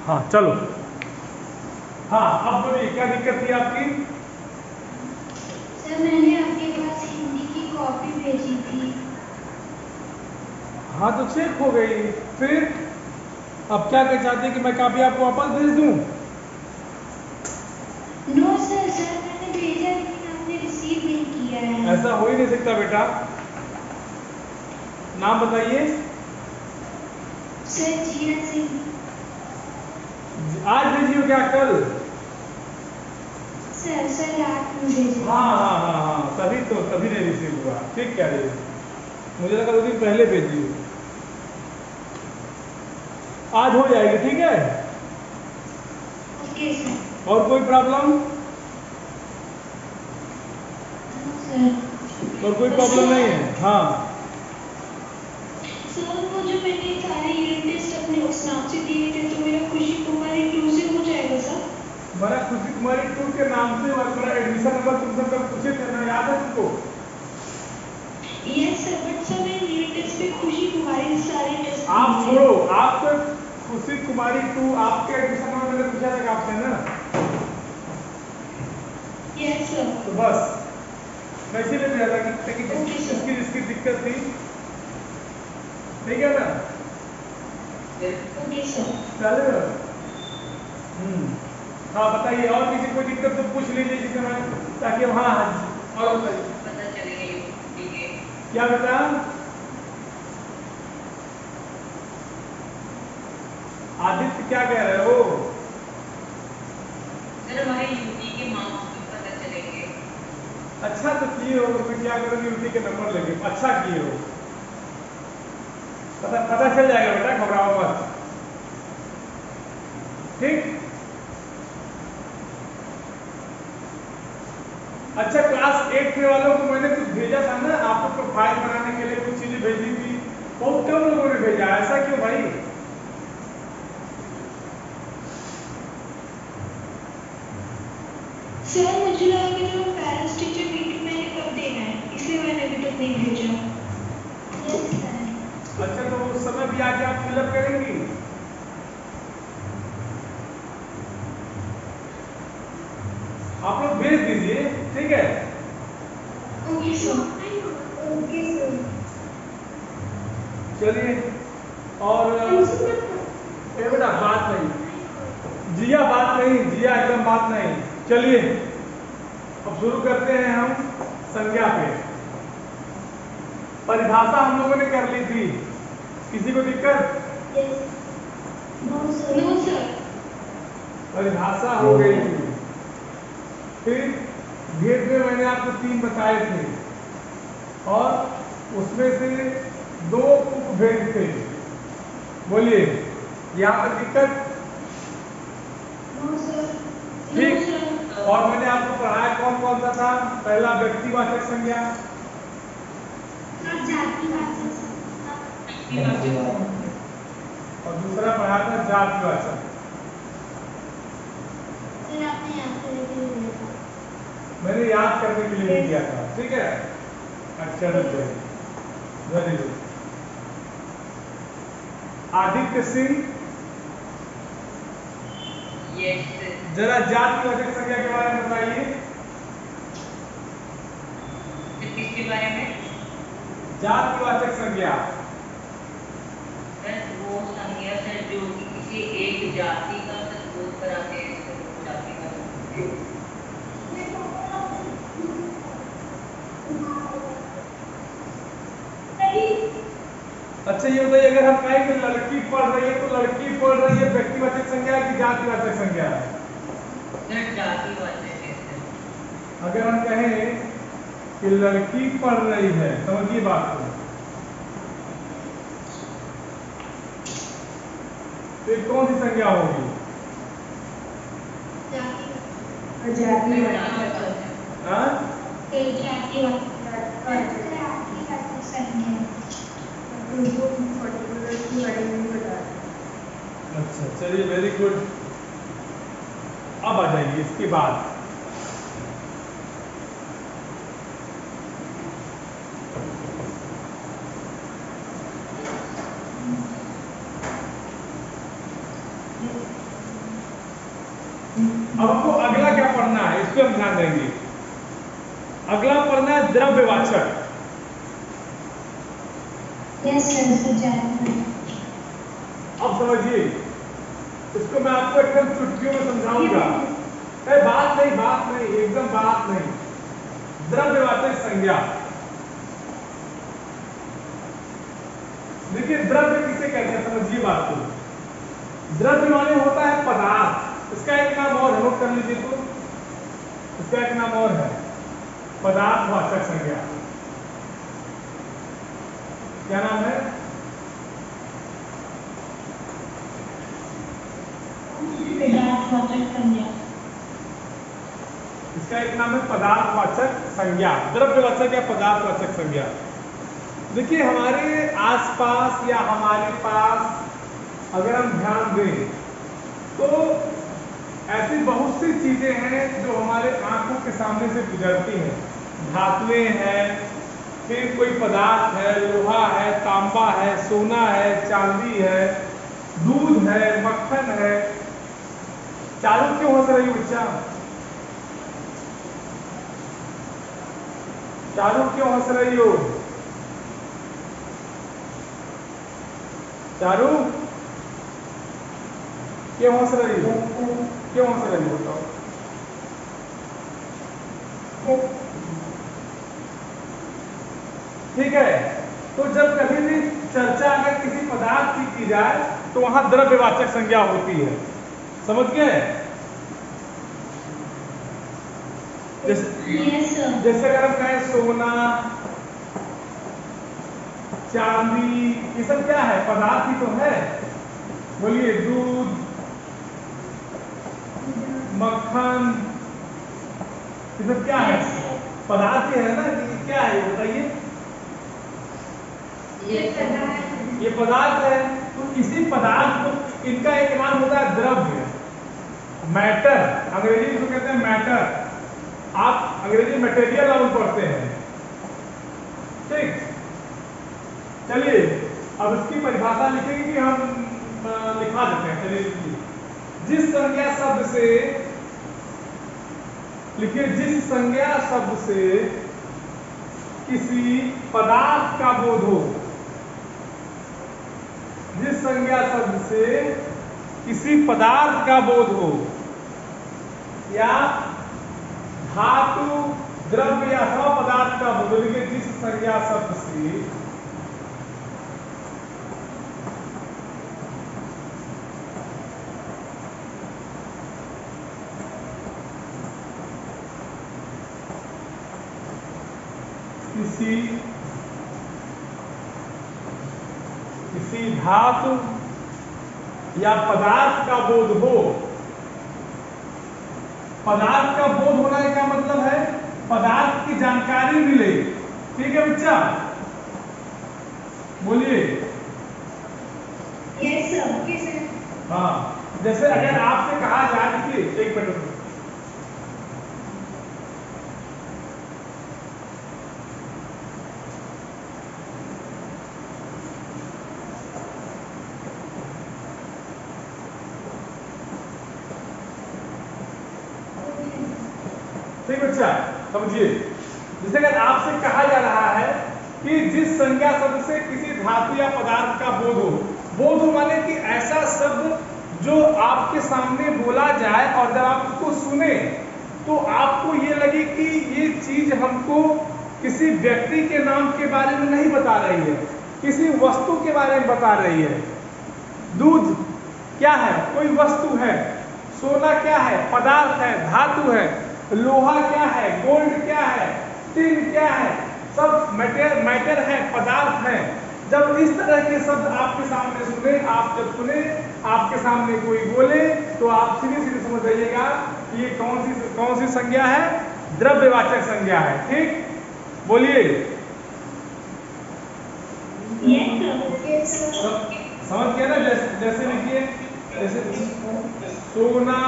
हाँ चलो। हाँ अब बोलिए क्या दिक्कत थी आपकी? सर मैंने आपके पास हिंदी की कॉपी भेजी थी। हाँ तो चेक हो गई। फिर अब क्या कह चाहते हैं कि मैं कॉपी आपको वापस भेज दूं? नो सर, सर मैंने भेजा लेकिन आपने रिसीव नहीं किया है। ऐसा हो ही नहीं सकता बेटा। नाम बताइए। सर जिया सिंह। आज भेजिए क्या कल? सर सर रात में भेजा। हाँ हाँ हाँ हाँ तभी नहीं रिसीव हुआ। ठीक कह रही है। मुझे लगा 2 दिन पहले भेजी। आज हो जाएगी ठीक है। Okay sir. और कोई प्रॉब्लम? No sir. और कोई प्रॉब्लम नहीं है? हाँ सर वो जो मैंने सारे यूनिट टेस्ट अपने स्नाप से दिए थे तो मेरा खुशी कुमारी 2 से हो जाएगा सर? मेरा खुशी कुमारी 2 के नाम से मेरा एडमिशन नंबर तुमसे कल पूछे थे ना, याद है तुमको? यस सर, बट सर मैंने यूनिट टेस्ट पे खुशी कुमारी सारे टेस्ट आप दिए थे। छोड़ो, आपको खुशी कुमारी 2 आपके एडमिशन नंबर मैंने पूछा था आपसे ना। Yes sir. तो बस मैं इसीलिए भेजा था कि ओके सर। जिसकी दिक्कत थी। ठीक है ना? Okay sir. चलेगा। हाँ बताइए और किसी कोई दिक्कत तो पूछ लीजिए जिससे मैं ताकि हाँ हाँ और बताइए पता चलेगा यूनिवर्सिटी के। क्या बेटा? आदित्य क्या कह रहे हो? सर हमारे यूपी के मार्क्स भी पता चलेंगे। अच्छा तो किए हो तो फिर क्या करोगे? यूपी के नंबर लेके अच्छा किए हो। पता चल जाएगा बेटा, घबराओ मत। ठीक। अच्छा क्लास 8 के वालों को मैंने कुछ भेजा था ना आपको, प्रोफाइल बनाने के लिए कुछ चीजें भेजी थी। बहुत कम लोगों ने भेजा, ऐसा क्यों भाई? सर मुझे लगा कि जो पेरेंट्स टीचर मीटिंग मैंने कब देना है, इसलिए मैंने अभी तक नहीं भेजा। Yes sir. अच्छा तो उस समय भी आके आप फिलअप करेंगी? आप लोग भेज दीजिए ठीक है। Okay sir. Okay sir. चलिए और ये बेटा बात नहीं, जिया बात नहीं, जिया एकदम बात नहीं। चलिए अब शुरू करते हैं हम संज्ञा पे। परिभाषा हम लोगों ने कर ली थी, किसी को दिक्कत? No sir. No sir. परिभाषा हो गई थी। फिर भेद में मैंने आपको 3 बताए थे और उसमें से 2 उपभेद थे। बोलिए यहाँ पर दिक्कत? No sir. ठीक। और मैंने आपको पढ़ाया कौन कौन सा था? पहला व्यक्तिवाचक संज्ञा, जातिवाचक। और दूसरा पढ़ाया था जातिवाचक। सर आपने याद करके दिया था। मैंने याद करने के लिए किया था ठीक है। अच्छा very good. Aditya Singh yes. जरा जातिवाचक संज्ञा के बारे में बताइए। किसके बारे में? जातिवाचक संज्ञा सर वो संज्ञा सर जो कि किसी एक जाति का संबोध कराते हैं, सर वो जाति का संबोध। अच्छा ये बताइए अगर हम कहें कि लड़की पढ़ रही है तो लड़की पढ़ रही है व्यक्तिवाचक संज्ञा है कि जातिवाचक संज्ञा है? सर जातिवाचक है सर। अगर हम कहें कि लड़की पढ़ रही है, समझिए बात को, तो ये कौन सी संज्ञा होगी? हाँ? अच्छा चलिए वेरी गुड। अब आ जाइए इसके बाद अब आपको अगला क्या पढ़ना है, इस पे हम ध्यान देंगे। अगला पढ़ना है द्रव्यवाचक। Yes sir. अब समझिए, इसको मैं आपको एकदम चुटकियों में समझाऊंगा। बात नहीं, एकदम बात नहीं। द्रव्यवाचक संज्ञा, देखिए द्रव्य किसे कहते हैं, समझिए बात को। द्रव्य माने होता है पदार्थ। इसका एक नाम और है, नोट कर लीजिए। तो इसका एक नाम और है पदार्थवाचक संज्ञा। क्या नाम है? पदार्थवाचक संज्ञा। इसका एक नाम है पदार्थवाचक संज्ञा, द्रव्यवाचक या पदार्थवाचक संज्ञा। देखिए हमारे आसपास या हमारे पास अगर हम ध्यान दें तो ऐसी बहुत सी चीजें हैं जो हमारे आंखों के सामने से गुजरती हैं। धातुएं हैं, फिर कोई पदार्थ है, लोहा है, तांबा है, सोना है, चांदी है, दूध है, मक्खन है। चारू क्यों हंस रही हो बच्चा? चारू क्यों हंस रही हो? चारू क्यों हंस रही हो? क्यों हंस रही हो बताओ? ठीक है, तो जब कभी भी चर्चा अगर किसी पदार्थ की जाए तो वहां द्रव्यवाचक संज्ञा होती है। समझ गए? जैसे अगर हम कहें सोना, चांदी, ये सब क्या है? पदार्थ ही तो है। बोलिए, दूध, मक्खन, ये सब क्या है? पदार्थ ही है ना। ये क्या है बताइए? ये पदार्थ है। तो इसी पदार्थ को, इनका एक नाम होता है द्रव्य, मैटर। अंग्रेजी में कहते हैं मैटर। आप अंग्रेजी मटेरियल नाउन पढ़ते हैं, ठीक? चलिए अब इसकी परिभाषा लिखेंगे कि हम लिखा देते हैं। चलिए लिखिए, जिस संज्ञा शब्द से, लिखिए, जिस संज्ञा शब्द से किसी पदार्थ का बोध हो, जिस संज्ञा शब्द से किसी पदार्थ का बोध हो, या धातु, द्रव्य या पदार्थ का बोध हो। लिखिए, जिस संज्ञा शब्द से किसी धातु या पदार्थ का बोध हो। पदार्थ का बोध होना का मतलब है पदार्थ की जानकारी मिले। ठीक है बच्चा? बोलिए। Yes sir. हाँ, जैसे अगर आपसे कहा जाए कि एक मिनट, ठीक बच्चा समझिए, जैसे अगर आपसे कहा जा रहा है कि जिस संज्ञा शब्द से किसी धातु या पदार्थ का बोध हो। बोध हो माने कि ऐसा शब्द जो आपके सामने बोला जाए और जब आप उसको सुने तो आपको ये लगे कि ये चीज हमको किसी व्यक्ति के नाम के बारे में नहीं बता रही है, किसी वस्तु के बारे में बता रही है। दूध क्या है? कोई वस्तु है। सोना क्या है? पदार्थ है, धातु है। लोहा क्या है? गोल्ड क्या है? टिन क्या है? सब मैटर है, पदार्थ है। जब इस तरह के शब्द आपके सामने सुने, आप जब सुने आपके सामने कोई बोले तो आप सीधे सीधे समझ जाइएगा कि ये कौन सी संज्ञा है? द्रव्यवाचक संज्ञा है। ठीक? बोलिए। समझ गया ना? जैसे लिखिए, जैसे सोना,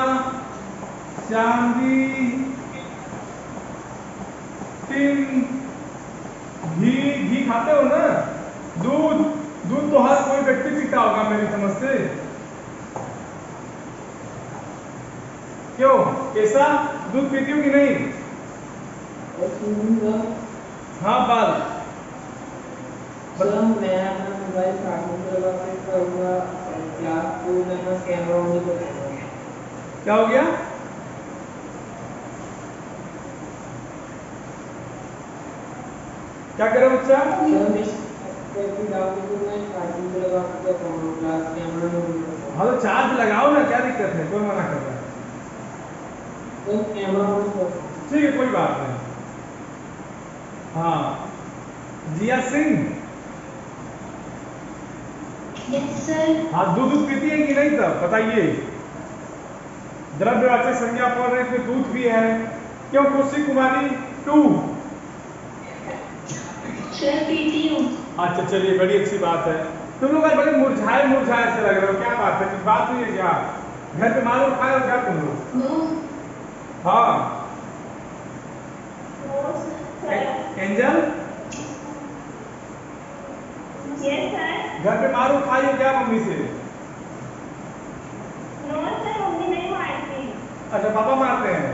चांदी, टिन, घी खाते हो ना? दूध तो हर कोई व्यक्ति पीता होगा मेरी समझ से। क्यों? ऐसा दूध पीती हूँ कि नहीं? हाँ बाल सर मैं अपना मोबाइल चार्जिंग पे लगा के करूँगा क्लास को मैं कैमरा ऑन नहीं करूँगा। क्या हो गया? क्या करे बच्चा? सर मैं कैसे जाऊँ तो मैं चार्जिंग पे लगा के करूँगा क्लास कैमरा ऑन नहीं करूँगा। हाँ तो चार्ज लगाओ ना, क्या दिक्कत है? कौन मना कर रहा है? सर कैमरा ऑन करूँगा। ठीक है, कोई बात नहीं। हाँ जिया सिंह, यस सर। हाँ दूध पीती है कि नहीं तब बताइए? द्रव्यवाचक संज्ञा पढ़ रहे थे, दूध भी है। क्यों कोशी कुमारी 2? सर पीती हूँ। अच्छा चलिए, बड़ी अच्छी बात है। तुम लोग आज बड़े मुरझाए मुरझाए से लग रहे हो, क्या बात है? कुछ बात हुई है क्या? घर पे मारो खाए हो क्या तुम लोग? नो। हाँ एंजल, यस सर। घर पे मारो खाई हो क्या मम्मी से? नो सर, मम्मी नहीं मारती। अच्छा पापा मारते हैं?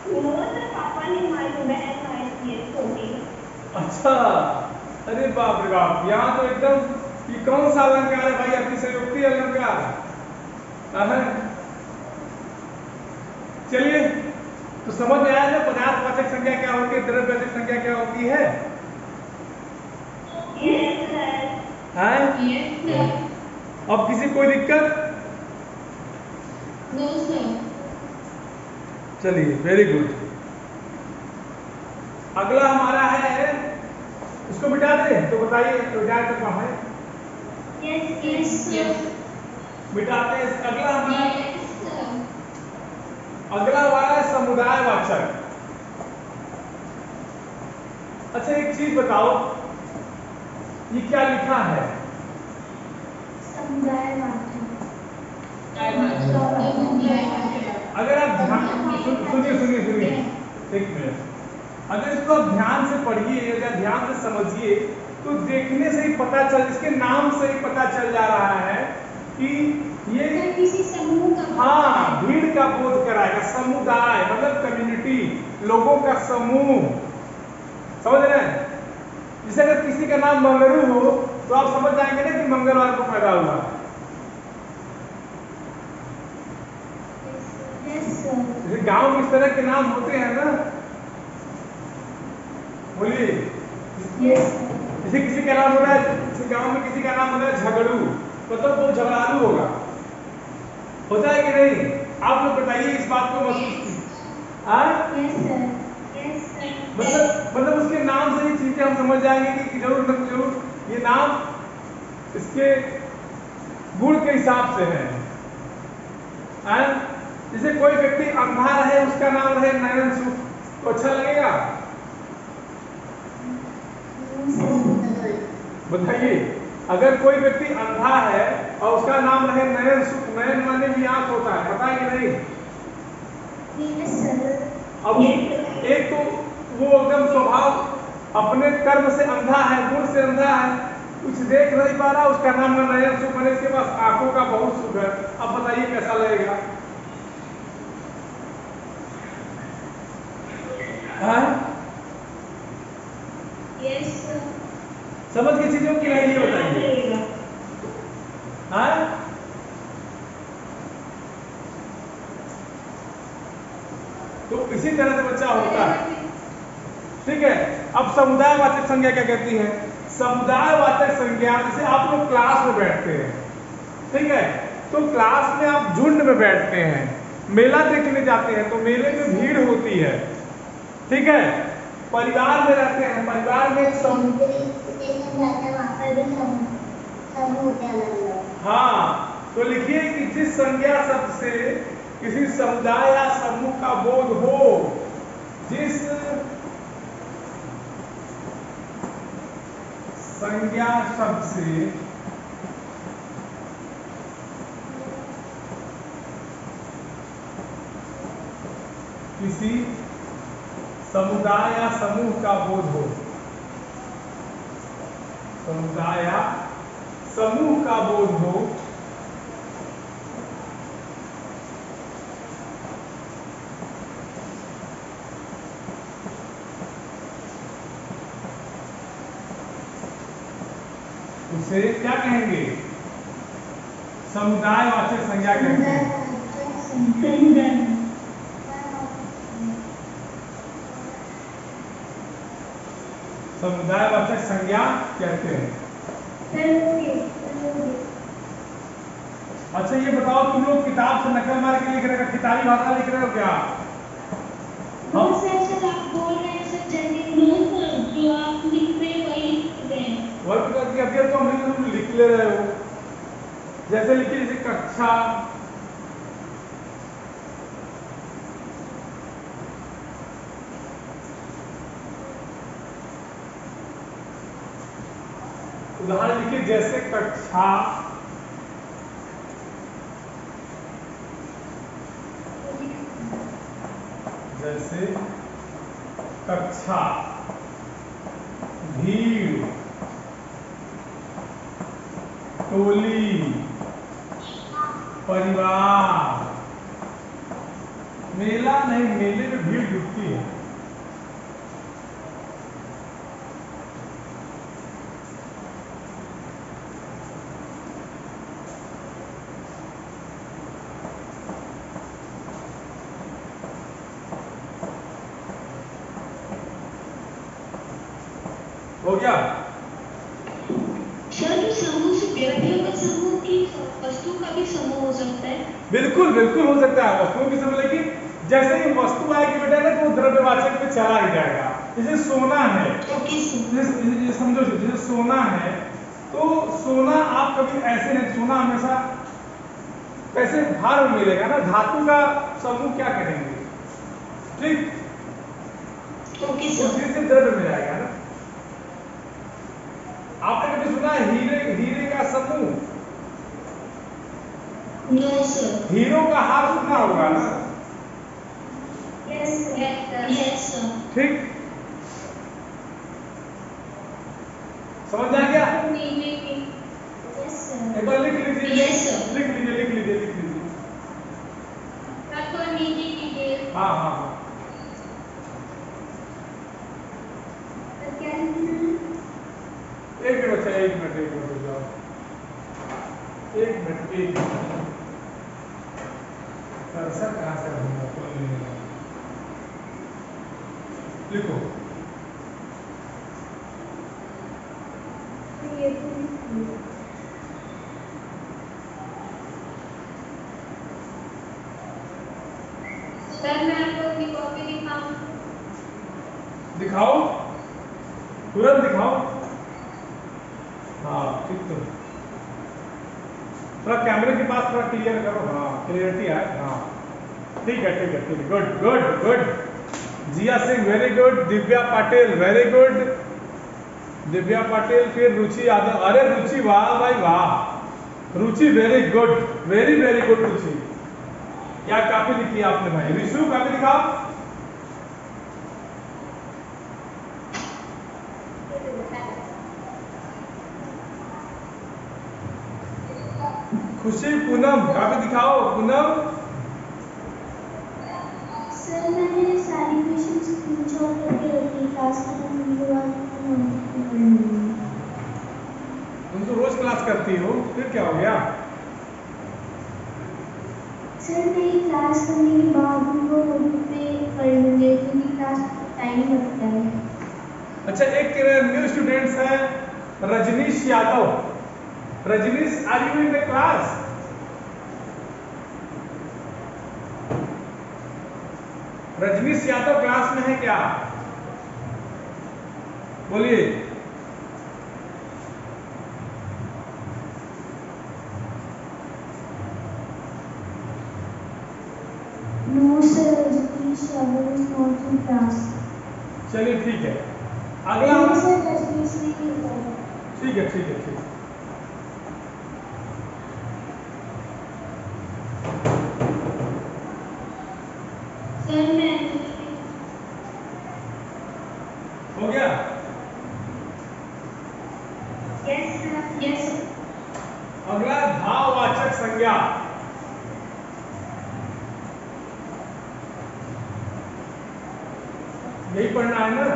नो सर, पापा नहीं मारती, बहन मारती है छोटी। अच्छा, अरे बाप रे बाप, यहाँ तो एकदम ये कौन सा अलंकार है भाई? अतिशयोक्ति अलंकार। चलिए, तो समझ में आया ना पदार्थवाचक संज्ञा क्या होती है, द्रव्यवाचक संज्ञा क्या होती है? Yes sir. हैं? Yes sir. अब किसी कोई दिक्कत? No sir. चलिए वेरी गुड। अगला हमारा है, इसको मिटा दें तो बताइए, तो क्या करना है? Yes yes sir. मिटाते हैं। अगला हमारा, यस सर। अगला हमारा है समुदायवाचक। अच्छा एक चीज बताओ, ये क्या लिखा है? समुदायवाचक। अगर आप ध्यान सुनिए सुनिए सुनिए एक मिनट, अगर इसको आप ध्यान से पढ़िए या ध्यान से समझिए तो देखने से ही पता चल, इसके नाम से ही पता चल जा रहा है कि ये किसी समूह का, हाँ भीड़ का बोध कराएगा। समुदाय मतलब कम्युनिटी, लोगों का समूह, समझ रहे हैं? जैसे अगर किसी का नाम मंगरू हो तो आप समझ जाएंगे ना कि मंगलवार को पैदा हुआ। जैसे गांव में इस तरह के नाम होते हैं ना, बोलिए। जैसे किसी का नाम हो रहा है, जैसे गांव में किसी का नाम हो रहा है झगड़ू, मतलब वो झगड़ालू होगा, होता है कि नहीं? आप लोग बताइए इस बात को महसूस मतलब उसके नाम से ही चीजें हम समझ जाएंगे कि जरूर न जरूर ये नाम इसके गुण के हिसाब से है। जैसे कोई व्यक्ति अंधा रहे, उसका नाम रहे नयन सुख, तो अच्छा लगेगा? बताइए, अगर कोई व्यक्ति अंधा है और उसका नाम रहे नयन सुख, नयन माने भी आंख होता है, पता है कि नहीं? अब एक तो वो एकदम स्वभाव अपने कर्म से अंधा है, गुण से अंधा है, कुछ देख नहीं पा रहा, उसका नाम है नयन सुख, मैंने इसके पास आंखों का बहुत सुख है। अब बताइए कैसा लगेगा? समझ की चीजों की नहीं बताइए। तो इसी तरह से बच्चा होता है, ठीक है? अब समुदायवाचक संज्ञा क्या कहती है? समुदायवाचक संज्ञा, जैसे आप लोग क्लास में बैठते हैं, ठीक है? तो क्लास में आप झुंड में बैठते हैं, मेला देखने जाते हैं तो मेले में भीड़ होती है, ठीक है? परिवार में रहते हैं, परिवार में एक हाँ, तो लिखिए कि जिस संज्ञा शब्द से किसी समुदाय या समूह का बोध हो, जिस संज्ञा शब्द से किसी समुदाय या समूह का बोध हो, समुदाय या समूह का बोध हो, उसे क्या कहेंगे? समुदायवाचक संज्ञा कहते हैं। समुदायवाचक संज्ञा कहते हैं। अच्छा ये बताओ, तुम लोग किताब से नकल मार के लिख रहे हो, किताबी भाषा लिख रहे हो क्या? हाँ सर, आप बोल रहे हैं सर जल्दी जो आप लिख रहे हैं वही लिख रहे हैं। वर्क करके अभी तो हम लिख ले रहे हो, जैसे लिखिए जैसे कक्षा, उदाहरण लिखिए जैसे कक्षा, जैसे कक्षा, भीड़, टोली, परिवार। मेला नहीं, मेले में भीड़ जुटती है। हो गया? सर तो समूह से व्यक्तियों का समूह की वस्तु का भी समूह हो सकता है। बिल्कुल बिल्कुल हो सकता है वस्तुओं की समूह, लेकिन जैसे ही वस्तु आएगी बेटा ना तो वो द्रव्यवाचक पे चला ही जाएगा। जैसे सोना है, जैसे समझो जैसे सोना है, तो सोना आप कभी ऐसे नहीं, सोना हमेशा कैसे भार में मिलेगा ना, धातु का समूह क्या करेंगे, ठीक, उसी से द्रव्य में जाएगा ना। आपने कभी सुना है हीरे का समूह? No sir. हीरो का हार सुना होगा ना? Yes sir. ठीक, समझ आ गया? Yes sir. एक बार लिख लीजिए। Yes sir. लिख लीजिए। नीचे कीजिए। हाँ हाँ हाँ। क्या लिखना है? एक मिनट बच्चा, एक मिनट रुक जाओ, एक मिनट। कर्सर कहाँ से होगा, कोई नहीं है। लिखो। सर मैं आपको अपनी कॉपी दिखाऊं? दिखाओ, तुरंत दिखाओ। हाँ ठीक, तो थोड़ा कैमरे के पास थोड़ा क्लियर करो, हाँ क्लियरिटी आए। हाँ ठीक है, good. Jiya Singh very good, Divya Patil very good, Divya Patil, फिर रुचि यादव, अरे रुचि वाह भाई वाह, रुचि वेरी गुड रुचि। क्या कॉपी लिखी है आपने भाई? विष्णु कॉपी दिखाओ। खुशी, पूनम कॉपी दिखाओ। पूनम, सर मैंने सारी क्वेश्चन स्क्रीनशॉट करके रखी, क्लास खत्म होने के बाद तुम तो रोज क्लास करती हो, फिर क्या हो गया? सर नहीं, क्लास करने के बाद उनको पे कर लूँगे क्योंकि क्लास टाइम लगता है। अच्छा, एक न्यू स्टूडेंट्स है Rajnish Yadav. Rajnish, are you in the class? Rajnish Yadav class में है क्या? बोलिए। No sir, Rajnish Yadav is not in class. चलिए ठीक है, अगला। सर रजनीश नहीं है। ठीक है। सर मैं हो गया? Yes sir. अगला भाववाचक संज्ञा। यही पढ़ना है ना?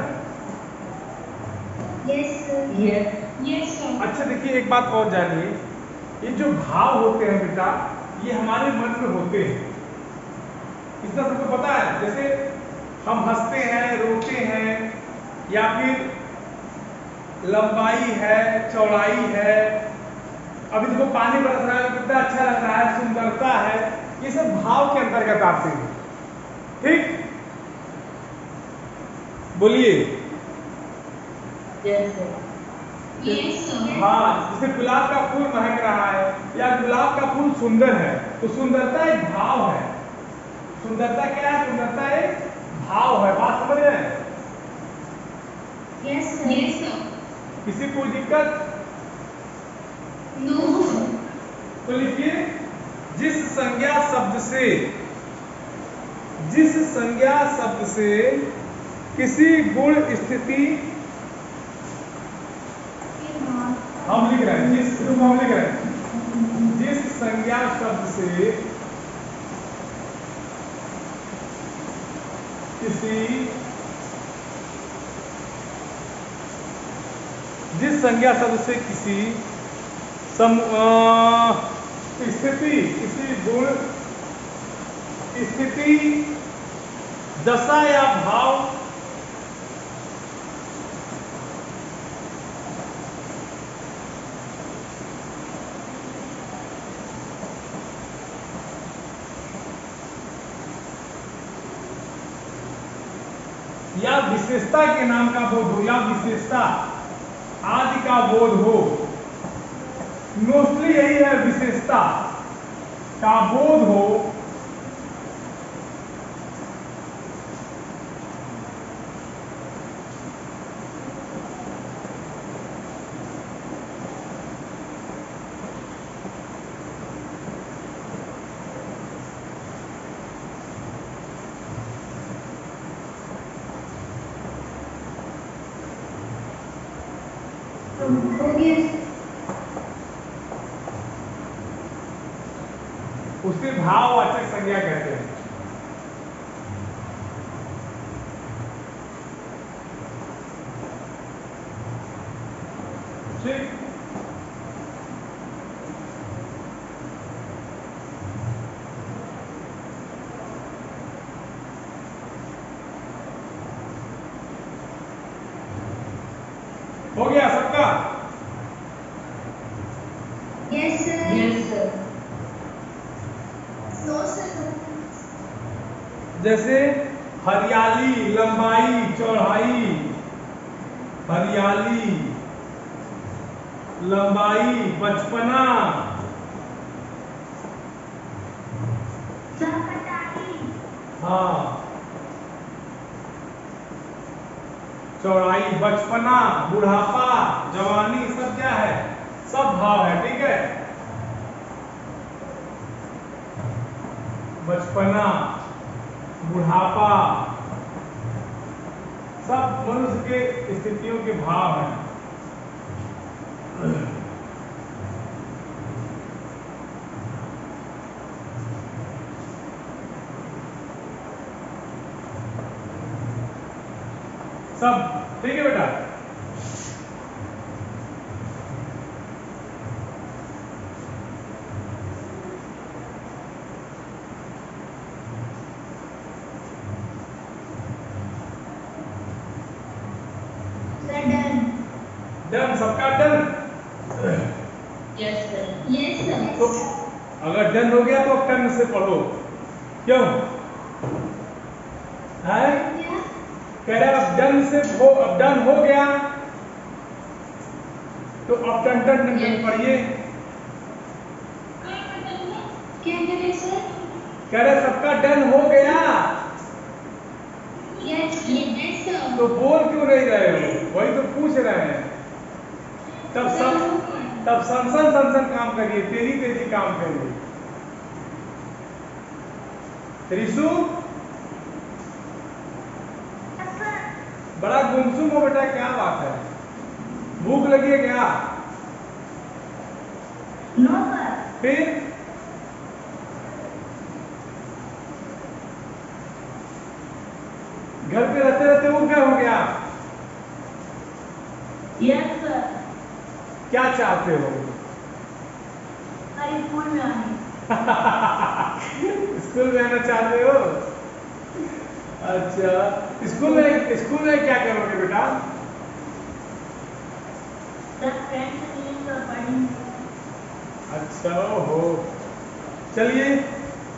Yes, sir. Yes. Yes, sir. अच्छा देखिए, एक बात और जानिए, ये जो भाव होते हैं बेटा, ये हमारे मन में होते हैं। इतना सबको पता है। जैसे हम हंसते हैं, रोते हैं, या फिर लंबाई है, चौड़ाई है, अभी देखो पानी बरस रहा है, कितना अच्छा लग रहा है, सुंदरता है, ये सब भाव के अंतर्गत आते हैं। ठीक, बोलिए। Yes, sir. Yes, sir. हाँ, जैसे गुलाब का फूल महक रहा है या गुलाब का फूल सुंदर है, तो सुंदरता एक भाव है। सुंदरता क्या है? सुंदरता एक भाव है। बात समझ रहे हैं? Yes, sir. Yes, sir. किसी को कोई दिक्कत? No, sir. तो लिखिए, जिस संज्ञा शब्द से किसी गुण स्थिति, हम लिख रहे हैं, जिस संज्ञा शब्द से किसी स्थिति, दशा या भाव या विशेषता के नाम का बोध हो, या विशेषता आदि का बोध हो, मोस्टली यही है, विशेषता का बोध हो, उसे भाववाचक संज्ञा कहते हैं। ठीक, हो गया सबका? Yes, sir. Yes, sir. No, sir. जैसे हरियाली, लंबाई, चौड़ाई, हरियाली, लंबाई, बचपना, हाँ, चौड़ाई, बचपना, बुढ़ापा, जवानी, सब क्या है? सब भाव है। ठीक है, बचपना, बुढ़ापा, सब मनुष्य के स्थितियों के भाव हैं। सब ठीक है बेटा? डन, सबका done? Yes, sir. Yes, sir. तो अगर डन हो गया तो अब टन से पढ़ो। क्यों है? कह रहे अब डन से हो, अब डन हो गया तो अब टन टन टन पढ़िए। क्या करें सर? कह रहे सबका डन हो गया Yes, yes, sir. तो बोल क्यों नहीं रहे हो? वही तो पूछ रहे हैं। तब सनसन काम करिए, तेजी काम करिए। रिशु, बड़ा गुमसुम हो बेटा, क्या बात है? भूख लगी है क्या? No, sir. फिर घर पे रहते रहते वो क्या हो गया? Yes sir. क्या चाहते हो? सर स्कूल में आने। स्कूल में आना चाहते हो? अच्छा, स्कूल में क्या करोगे बेटा? सर फ्रेंड्स से मिलेंगे और पढ़ेंगे। अच्छा हो, चलिए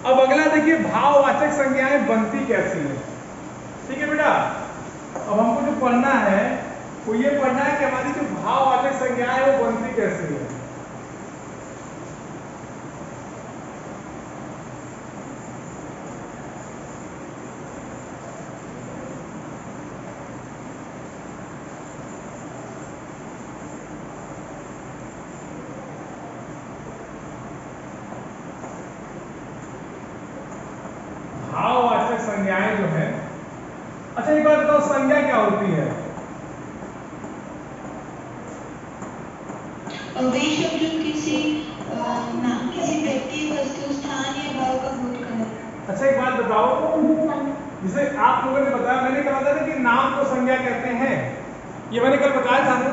अब अगला देखिए भाववाचक संज्ञाएं बनती कैसी है। ठीक है बेटा, अब हमको जो पढ़ना है वो ये पढ़ना है कि हमारी जो भाववाचक संज्ञाएं हैं वो बनती कैसी है। भाववाचक संज्ञाएं जो है, अच्छा एक बात बताओ, संज्ञा क्या होती है? वे शब्द जो किसी व्यक्ति, वस्तु, स्थान या भाव का बोध करे। अच्छा एक बात बताओ, जैसे आप लोगों ने बताया, मैंने कहा था ना कि नाम को संज्ञा कहते हैं, ये मैंने कल बताया था ना?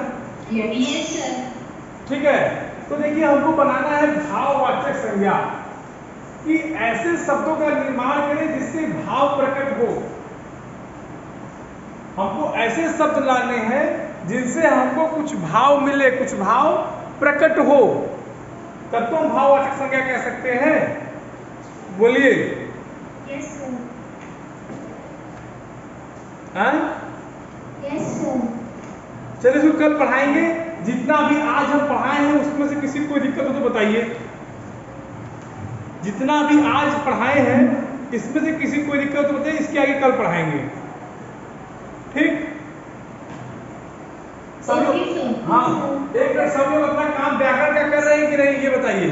Yes sir. ठीक है, तो देखिए हमको बनाना है भाववाचक संज्ञा, कि ऐसे शब्दों का निर्माण करें जिससे भाव प्रकट हो। हमको ऐसे शब्द लाने हैं जिनसे हमको कुछ भाव मिले, कुछ भाव प्रकट हो, तब तो हम भाववाचक संज्ञा कह सकते हैं। बोलिए। Yes sir. हाँ यस सर। चलिए इसको कल पढ़ाएंगे। जितना भी आज हम पढ़ाए हैं उसमें से किसी को कोई दिक्कत हो तो बताइए। जितना भी आज पढ़ाए हैं इसमें से किसी को कोई दिक्कत हो तो बताइए, इसके आगे कल पढ़ाएंगे। ठीक, सब लोग, हाँ एक मिनट, सब लोग अपना काम व्याकरण का कर रहे हैं कि नहीं ये बताइए।